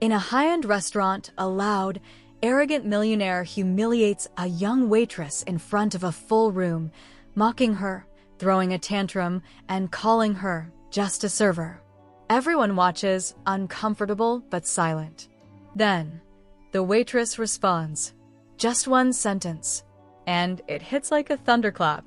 In a high-end restaurant, a loud, arrogant millionaire humiliates a young waitress in front of a full room, mocking her, throwing a tantrum, and calling her just a server. Everyone watches, uncomfortable but silent. Then, the waitress responds. Just one sentence. And it hits like a thunderclap.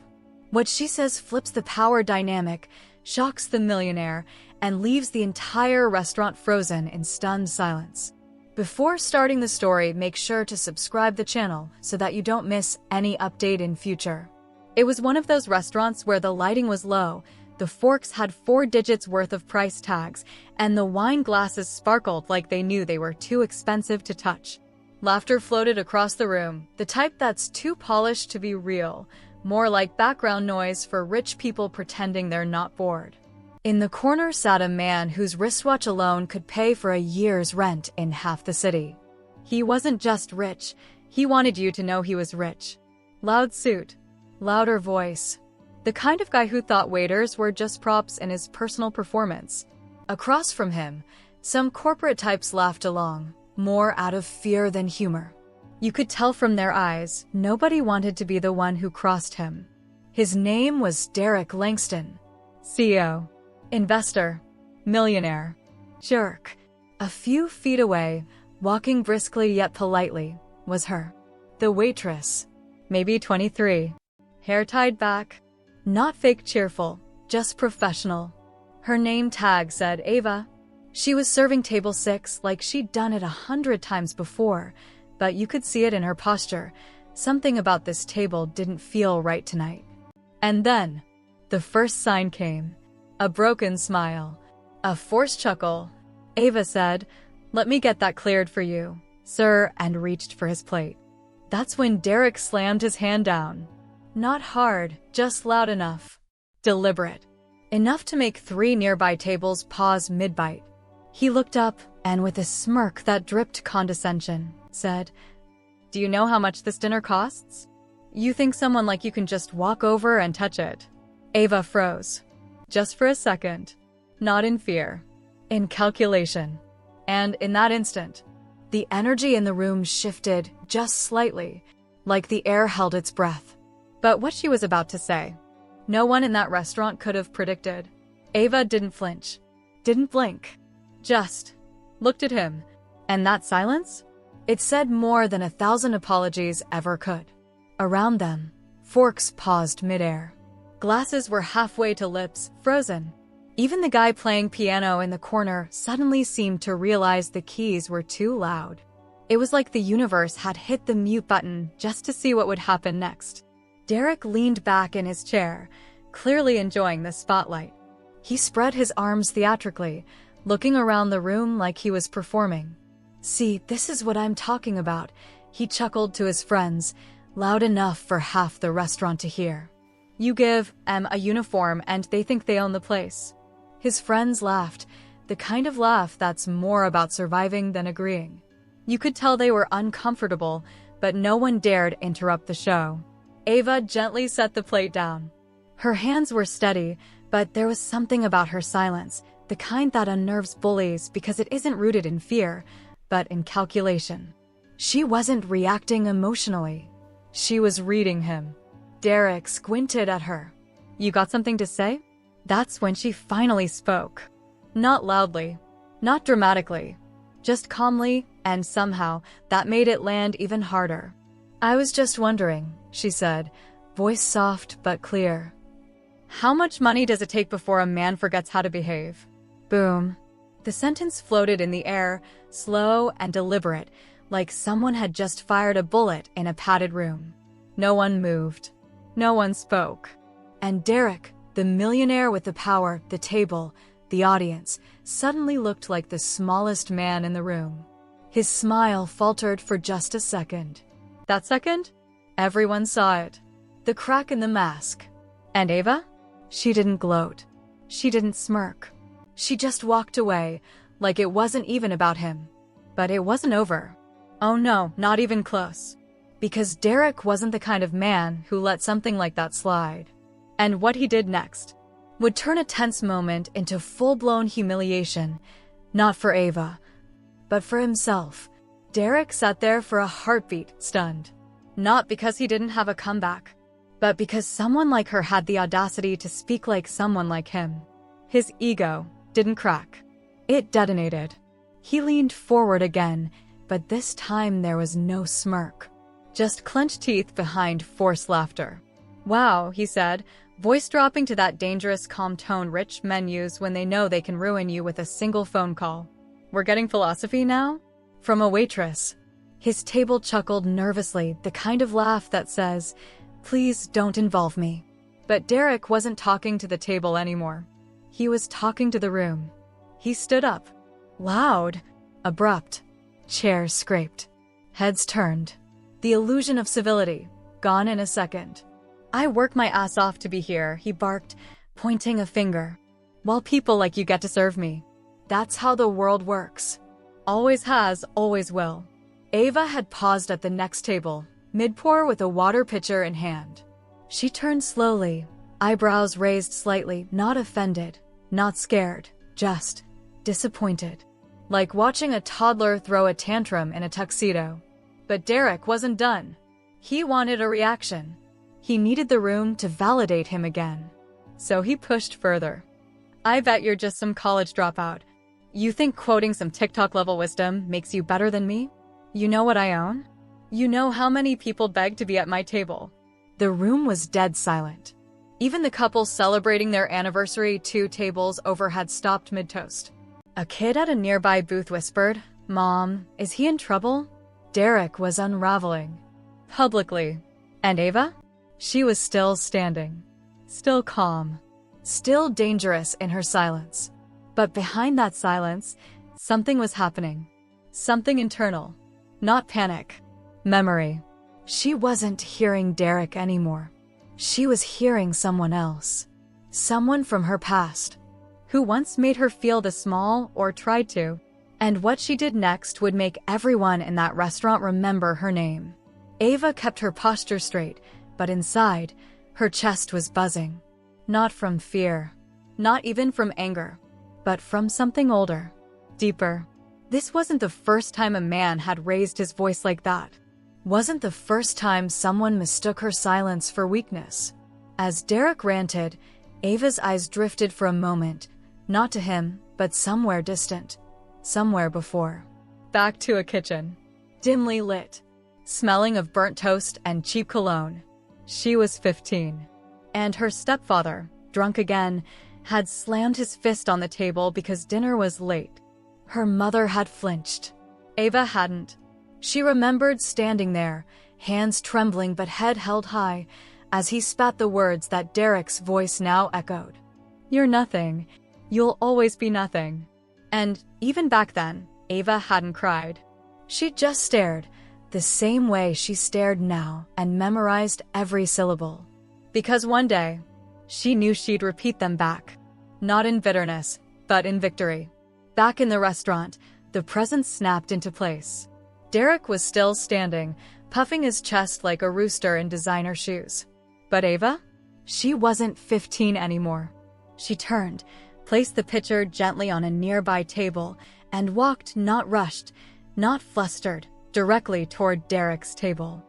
What she says flips the power dynamic, shocks the millionaire, and leaves the entire restaurant frozen in stunned silence. Before starting the story, make sure to subscribe the channel so that you don't miss any update in future. It was one of those restaurants where the lighting was low, the forks had 4 digits worth of price tags, and the wine glasses sparkled like they knew they were too expensive to touch. Laughter floated across the room, the type that's too polished to be real, more like background noise for rich people pretending they're not bored. In the corner sat a man whose wristwatch alone could pay for a year's rent in half the city. He wasn't just rich, he wanted you to know he was rich. Loud suit, louder voice. The kind of guy who thought waiters were just props in his personal performance. Across from him, some corporate types laughed along, more out of fear than humor. You could tell from their eyes, nobody wanted to be the one who crossed him. His name was Derek Langston. CEO. Investor. Millionaire. Jerk. A few feet away, walking briskly yet politely, was her. The waitress. Maybe 23. Hair tied back. Not fake cheerful, just professional. Her name tag said Ava. She was serving table 6 like she'd done it 100 times before, but you could see it in her posture. Something about this table didn't feel right tonight. And then, the first sign came. A broken smile. A forced chuckle. Ava said, "Let me get that cleared for you, sir," and reached for his plate. That's when Derek slammed his hand down. Not hard, just loud enough. Deliberate. Enough to make 3 nearby tables pause mid-bite. He looked up, and with a smirk that dripped condescension, said, "Do you know how much this dinner costs? You think someone like you can just walk over and touch it?" Ava froze. Just for a second. Not in fear. In calculation. And in that instant, the energy in the room shifted just slightly, like the air held its breath. But what she was about to say, no one in that restaurant could have predicted. Ava didn't flinch. Didn't blink. Just looked at him. And that silence? It said more than 1,000 apologies ever could. Around them, forks paused midair. Glasses were halfway to lips, frozen. Even the guy playing piano in the corner suddenly seemed to realize the keys were too loud. It was like the universe had hit the mute button just to see what would happen next. Derek leaned back in his chair, clearly enjoying the spotlight. He spread his arms theatrically, looking around the room like he was performing. "See, this is what I'm talking about," he chuckled to his friends, loud enough for half the restaurant to hear. "You give a uniform and they think they own the place." His friends laughed, the kind of laugh that's more about surviving than agreeing. You could tell they were uncomfortable, but no one dared interrupt the show. Ava gently set the plate down. Her hands were steady, but there was something about her silence, the kind that unnerves bullies because it isn't rooted in fear, but in calculation. She wasn't reacting emotionally. She was reading him. Derek squinted at her. "You got something to say?" That's when she finally spoke. Not loudly, not dramatically, just calmly, and somehow that made it land even harder. "I was just wondering," she said, voice soft but clear. "How much money does it take before a man forgets how to behave?" Boom. The sentence floated in the air, slow and deliberate, like someone had just fired a bullet in a padded room. No one moved. No one spoke. And Derek, the millionaire with the power, the table, the audience, suddenly looked like the smallest man in the room. His smile faltered for just a second. That second, everyone saw it. The crack in the mask. And Ava? She didn't gloat. She didn't smirk. She just walked away, like it wasn't even about him. But it wasn't over. Oh no, not even close. Because Derek wasn't the kind of man who let something like that slide. And what he did next would turn a tense moment into full-blown humiliation, not for Ava, but for himself. Derek sat there for a heartbeat, stunned. Not because he didn't have a comeback, but because someone like her had the audacity to speak like someone like him. His ego didn't crack. It detonated. He leaned forward again, but this time there was no smirk. Just clenched teeth behind forced laughter. "Wow," he said, voice dropping to that dangerous calm tone rich men use when they know they can ruin you with a single phone call. "We're getting philosophy now?" From a waitress. His table chuckled nervously, the kind of laugh that says, "Please don't involve me." But Derek wasn't talking to the table anymore. He was talking to the room. He stood up. Loud. Abrupt. Chairs scraped. Heads turned. The illusion of civility, gone in a second. "I work my ass off to be here," he barked, pointing a finger. "While people like you get to serve me. That's how the world works. Always has, always will." Ava had paused at the next table, mid-pour with a water pitcher in hand. She turned slowly, eyebrows raised slightly, not offended, not scared, just disappointed. Like watching a toddler throw a tantrum in a tuxedo. But Derek wasn't done. He wanted a reaction. He needed the room to validate him again. So he pushed further. "I bet you're just some college dropout. You think quoting some TikTok-level wisdom makes you better than me? You know what I own? You know how many people beg to be at my table." The room was dead silent. Even the couple celebrating their anniversary 2 tables over had stopped mid-toast. A kid at a nearby booth whispered, "Mom, is he in trouble?" Derek was unraveling. Publicly. And Ava? She was still standing. Still calm. Still dangerous in her silence. But behind that silence, something was happening. Something internal. Not panic. Memory. She wasn't hearing Derek anymore. She was hearing someone else. Someone from her past. Who once made her feel the small, or tried to. And what she did next would make everyone in that restaurant remember her name. Ava kept her posture straight, but inside, her chest was buzzing. Not from fear. Not even from anger. But from something older. Deeper. This wasn't the first time a man had raised his voice like that. Wasn't the first time someone mistook her silence for weakness. As Derek ranted, Ava's eyes drifted for a moment, not to him, but somewhere distant. Somewhere before. Back to a kitchen. Dimly lit. Smelling of burnt toast and cheap cologne. She was 15. And her stepfather, drunk again, had slammed his fist on the table because dinner was late. Her mother had flinched. Ava hadn't. She remembered standing there, hands trembling but head held high, as he spat the words that Derek's voice now echoed. "You're nothing. You'll always be nothing." And even back then, Ava hadn't cried. She just stared, the same way she stared now, and memorized every syllable. Because one day, she knew she'd repeat them back. Not in bitterness, but in victory. Back in the restaurant, the presents snapped into place. Derek was still standing, puffing his chest like a rooster in designer shoes. But Ava? She wasn't 15 anymore. She turned, placed the pitcher gently on a nearby table, and walked, not rushed, not flustered, directly toward Derek's table.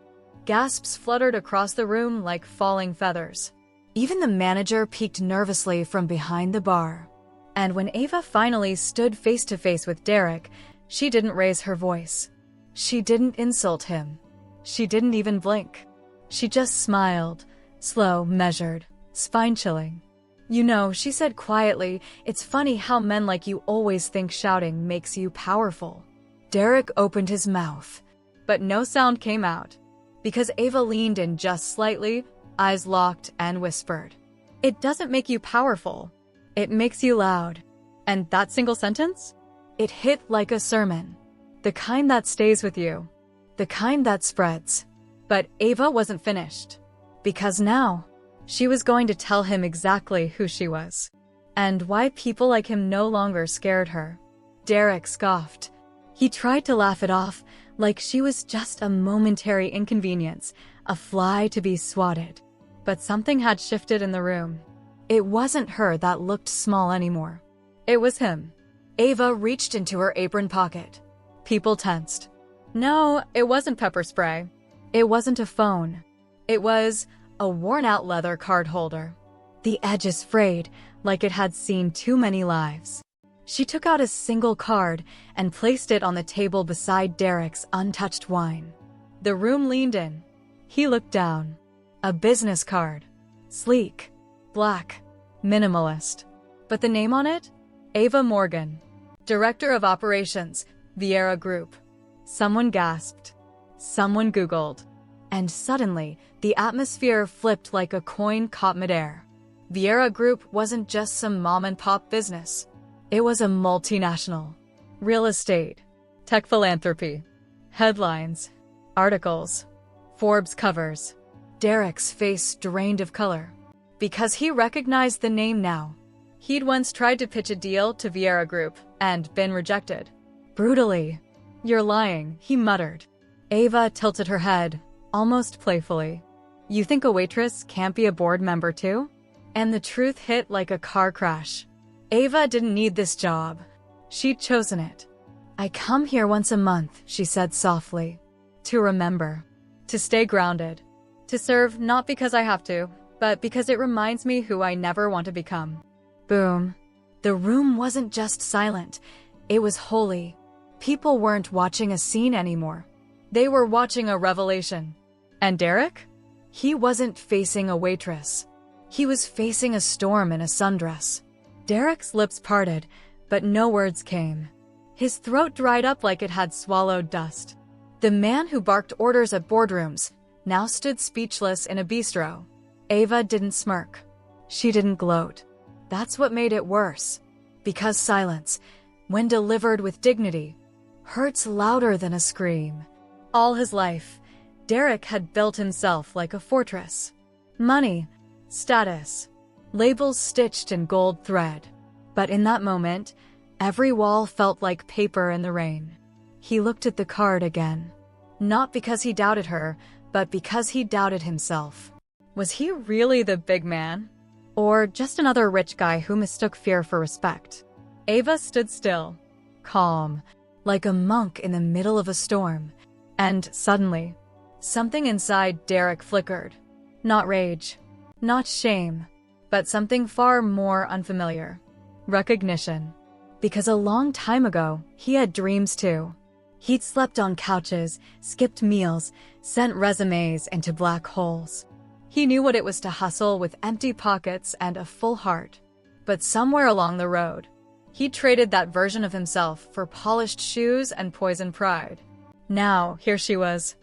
Gasps fluttered across the room like falling feathers. Even the manager peeked nervously from behind the bar. And when Ava finally stood face to face with Derek, she didn't raise her voice. She didn't insult him. She didn't even blink. She just smiled, slow, measured, spine-chilling. "You know," she said quietly, "it's funny how men like you always think shouting makes you powerful." Derek opened his mouth, but no sound came out, because Ava leaned in just slightly, eyes locked, and whispered, "It doesn't make you powerful. It makes you loud." And that single sentence? It hit like a sermon. The kind that stays with you. The kind that spreads. But Ava wasn't finished. Because now, she was going to tell him exactly who she was. And why people like him no longer scared her. Derek scoffed. He tried to laugh it off, like she was just a momentary inconvenience, a fly to be swatted. But something had shifted in the room. It wasn't her that looked small anymore. It was him. Ava reached into her apron pocket. People tensed. No, it wasn't pepper spray. It wasn't a phone. It was a worn-out leather card holder. The edges frayed, like it had seen too many lives. She took out a single card and placed it on the table beside Derek's untouched wine. The room leaned in. He looked down. A business card. Sleek. Black. Minimalist. But the name on it? Ava Morgan. Director of Operations, Vieira Group. Someone gasped. Someone Googled. And suddenly, the atmosphere flipped like a coin caught midair. Vieira Group wasn't just some mom-and-pop business. It was a multinational. Real estate. Tech philanthropy. Headlines. Articles. Forbes covers. Derek's face drained of color. Because he recognized the name now. He'd once tried to pitch a deal to Vieira Group and been rejected. Brutally. You're lying, he muttered. Ava tilted her head, almost playfully. You think a waitress can't be a board member too? And the truth hit like a car crash. Ava didn't need this job. She'd chosen it. I come here once a month, she said softly. To remember. To stay grounded. To serve not because I have to, but because it reminds me who I never want to become. Boom. The room wasn't just silent. It was holy. People weren't watching a scene anymore. They were watching a revelation. And Derek? He wasn't facing a waitress. He was facing a storm in a sundress. Derek's lips parted, but no words came. His throat dried up like it had swallowed dust. The man who barked orders at boardrooms now stood speechless in a bistro. Ava didn't smirk. She didn't gloat. That's what made it worse. Because silence, when delivered with dignity, hurts louder than a scream. All his life, Derek had built himself like a fortress. Money, status, labels stitched in gold thread. But in that moment, every wall felt like paper in the rain. He looked at the card again. Not because he doubted her, but because he doubted himself. Was he really the big man? Or just another rich guy who mistook fear for respect? Ava stood still, calm, like a monk in the middle of a storm. And suddenly, something inside Derek flickered. Not rage, not shame, but something far more unfamiliar. Recognition. Because a long time ago, he had dreams too. He'd slept on couches, skipped meals, sent resumes into black holes. He knew what it was to hustle with empty pockets and a full heart. But somewhere along the road, he traded that version of himself for polished shoes and poisoned pride. Now, here she was.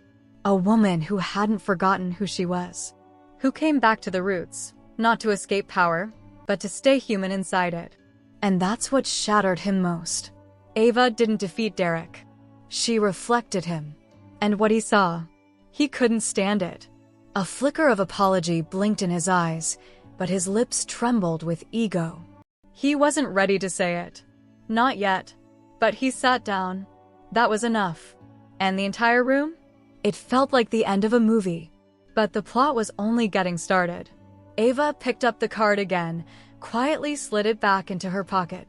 A woman who hadn't forgotten who she was. Who came back to the roots, not to escape power, but to stay human inside it. And that's what shattered him most. Ava didn't defeat Derek. She reflected him. And what he saw, he couldn't stand it. A flicker of apology blinked in his eyes, but his lips trembled with ego. He wasn't ready to say it. Not yet. But he sat down. That was enough. And the entire room? It felt like the end of a movie. But the plot was only getting started. Ava picked up the card again, quietly slid it back into her pocket.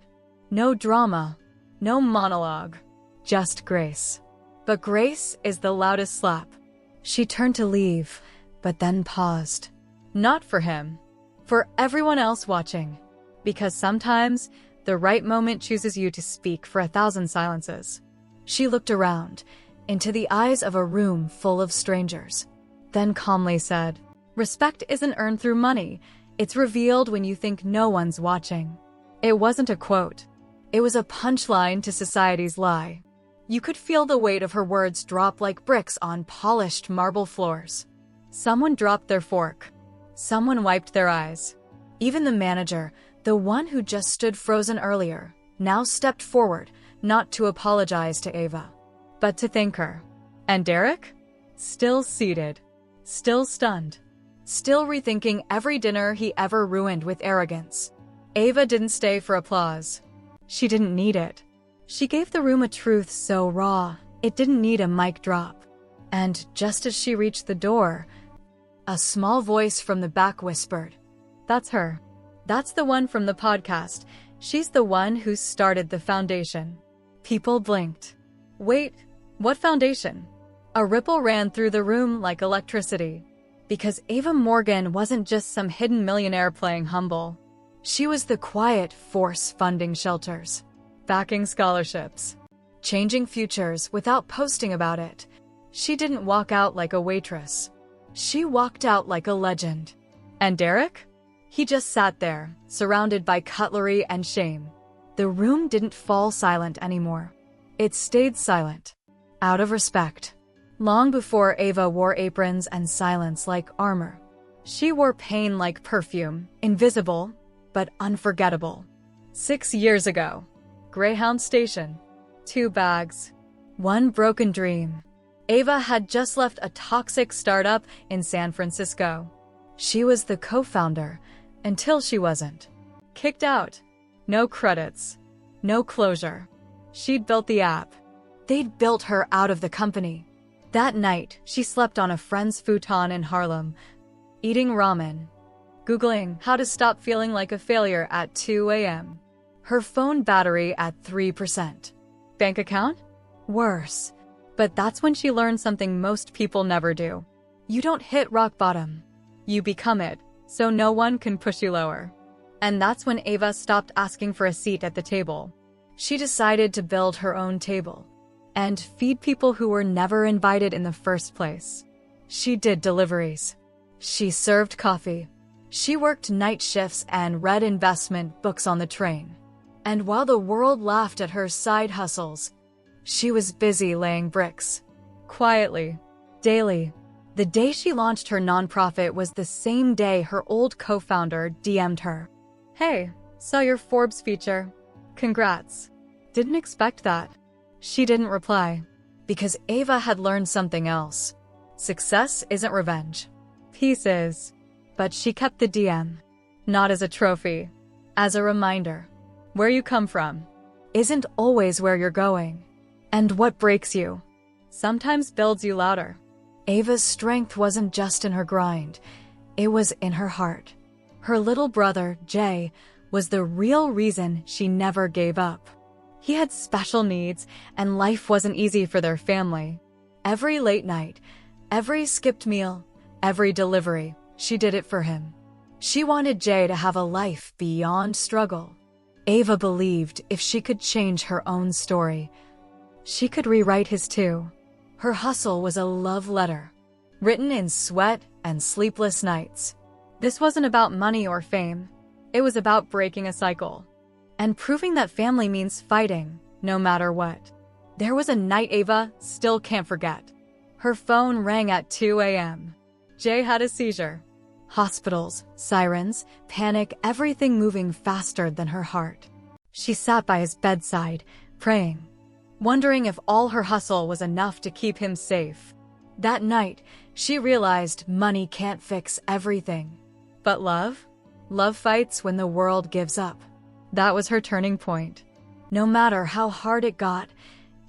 No drama. No monologue. Just grace. But grace is the loudest slap. She turned to leave, but then paused. Not for him. For everyone else watching. Because sometimes, the right moment chooses you to speak for 1,000 silences. She looked around, into the eyes of a room full of strangers. Then calmly said, "Respect isn't earned through money. It's revealed when you think no one's watching." It wasn't a quote. It was a punchline to society's lie. You could feel the weight of her words drop like bricks on polished marble floors. Someone dropped their fork. Someone wiped their eyes. Even the manager, the one who just stood frozen earlier, now stepped forward, not to apologize to Ava, but to thank her. And Derek? Still seated. Still stunned. Still rethinking every dinner he ever ruined with arrogance. Ava didn't stay for applause. She didn't need it. She gave the room a truth so raw, it didn't need a mic drop. And just as she reached the door, a small voice from the back whispered, "That's her. That's the one from the podcast. She's the one who started the foundation." People blinked. Wait, what foundation? A ripple ran through the room like electricity. Because Ava Morgan wasn't just some hidden millionaire playing humble. She was the quiet force funding shelters, backing scholarships, changing futures without posting about it. She didn't walk out like a waitress. She walked out like a legend. And Derek? He just sat there, surrounded by cutlery and shame. The room didn't fall silent anymore. It stayed silent, out of respect. Long before Ava wore aprons and silence like armor, she wore pain like perfume, invisible, but unforgettable. 6 years ago, Greyhound Station, 2 bags, 1 broken dream. Ava had just left a toxic startup in San Francisco. She was the co-founder until she wasn't. Kicked out. No credits. No closure. She'd built the app. They'd built her out of the company. That night, she slept on a friend's futon in Harlem, eating ramen, Googling how to stop feeling like a failure at 2 a.m. Her phone battery at 3%. Bank account? Worse. But that's when she learned something most people never do. You don't hit rock bottom. You become it, so no one can push you lower. And that's when Ava stopped asking for a seat at the table. She decided to build her own table and feed people who were never invited in the first place. She did deliveries. She served coffee. She worked night shifts and read investment books on the train. And while the world laughed at her side hustles, she was busy laying bricks. Quietly. Daily. The day she launched her nonprofit was the same day her old co-founder DM'd her. Hey, saw your Forbes feature. Congrats. Didn't expect that. She didn't reply, because Ava had learned something else. Success isn't revenge. Peace is. But she kept the DM. Not as a trophy. As a reminder. Where you come from isn't always where you're going. And what breaks you sometimes builds you louder. Ava's strength wasn't just in her grind. It was in her heart. Her little brother, Jay, was the real reason she never gave up. He had special needs, and life wasn't easy for their family. Every late night, every skipped meal, every delivery, she did it for him. She wanted Jay to have a life beyond struggle. Ava believed if she could change her own story, she could rewrite his too. Her hustle was a love letter, written in sweat and sleepless nights. This wasn't about money or fame. It was about breaking a cycle and proving that family means fighting, no matter what. There was a night Ava still can't forget. Her phone rang at 2 a.m. Jay had a seizure. Hospitals, sirens, panic, everything moving faster than her heart. She sat by his bedside, praying, wondering if all her hustle was enough to keep him safe. That night, she realized money can't fix everything. But love? Love fights when the world gives up. That was her turning point. No matter how hard it got,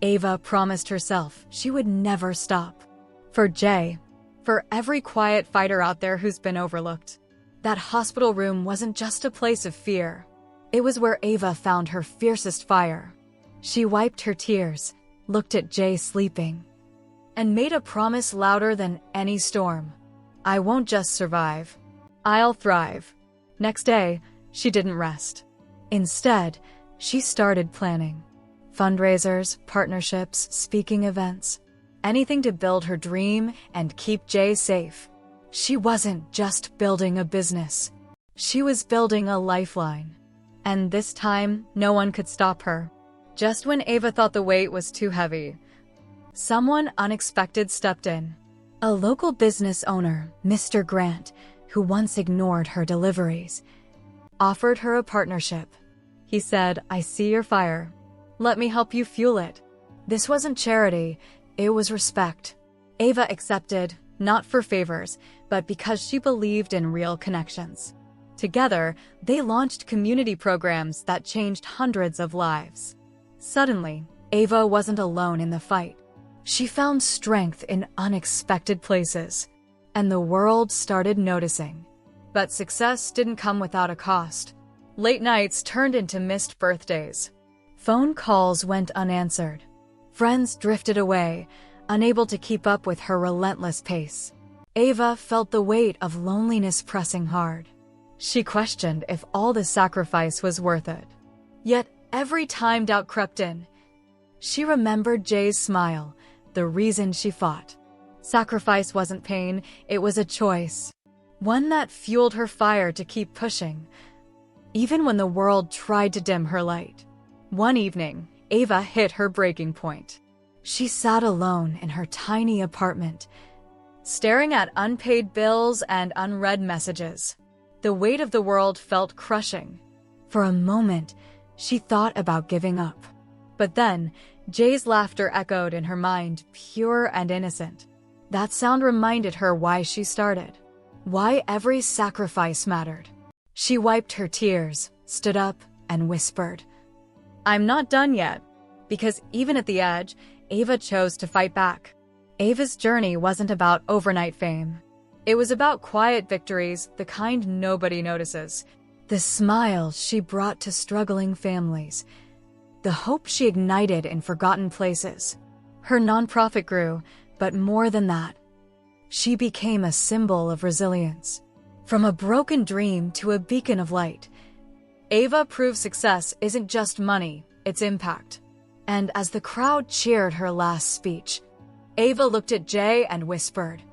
Ava promised herself she would never stop. For Jay, for every quiet fighter out there who's been overlooked, that hospital room wasn't just a place of fear. It was where Ava found her fiercest fire. She wiped her tears, looked at Jay sleeping, and made a promise louder than any storm. I won't just survive. I'll thrive. Next day, she didn't rest. Instead, she started planning. Fundraisers, partnerships, speaking events. Anything to build her dream and keep Jay safe. She wasn't just building a business. She was building a lifeline. And this time, no one could stop her. Just when Ava thought the weight was too heavy, someone unexpected stepped in. A local business owner, Mr. Grant, who once ignored her deliveries, offered her a partnership. He said, I see your fire. Let me help you fuel it. This wasn't charity, it was respect. Ava accepted, not for favors, but because she believed in real connections. Together, they launched community programs that changed hundreds of lives. Suddenly, Ava wasn't alone in the fight. She found strength in unexpected places, and the world started noticing. But success didn't come without a cost. Late nights turned into missed birthdays. Phone calls went unanswered. Friends drifted away, unable to keep up with her relentless pace. Ava felt the weight of loneliness pressing hard. She questioned if all the sacrifice was worth it. Yet every time doubt crept in, she remembered Jay's smile, the reason she fought. Sacrifice wasn't pain, it was a choice. One that fueled her fire to keep pushing, even when the world tried to dim her light. One evening, Ava hit her breaking point. She sat alone in her tiny apartment, staring at unpaid bills and unread messages. The weight of the world felt crushing. For a moment, she thought about giving up. But then, Jay's laughter echoed in her mind, pure and innocent. That sound reminded her why she started, why every sacrifice mattered. She wiped her tears, stood up, and whispered, "I'm not done yet." Because even at the edge, Ava chose to fight back. Ava's journey wasn't about overnight fame. It was about quiet victories, the kind nobody notices. The smiles she brought to struggling families. The hope she ignited in forgotten places. Her nonprofit grew, but more than that, she became a symbol of resilience. From a broken dream to a beacon of light, Ava proved success isn't just money, it's impact. And as the crowd cheered her last speech, Ava looked at Jay and whispered,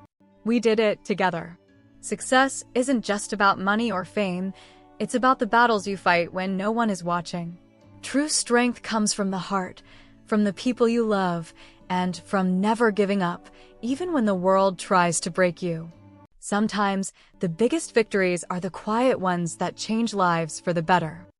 "We did it together." Success isn't just about money or fame, it's about the battles you fight when no one is watching. True strength comes from the heart, from the people you love, and from never giving up, even when the world tries to break you. Sometimes, the biggest victories are the quiet ones that change lives for the better.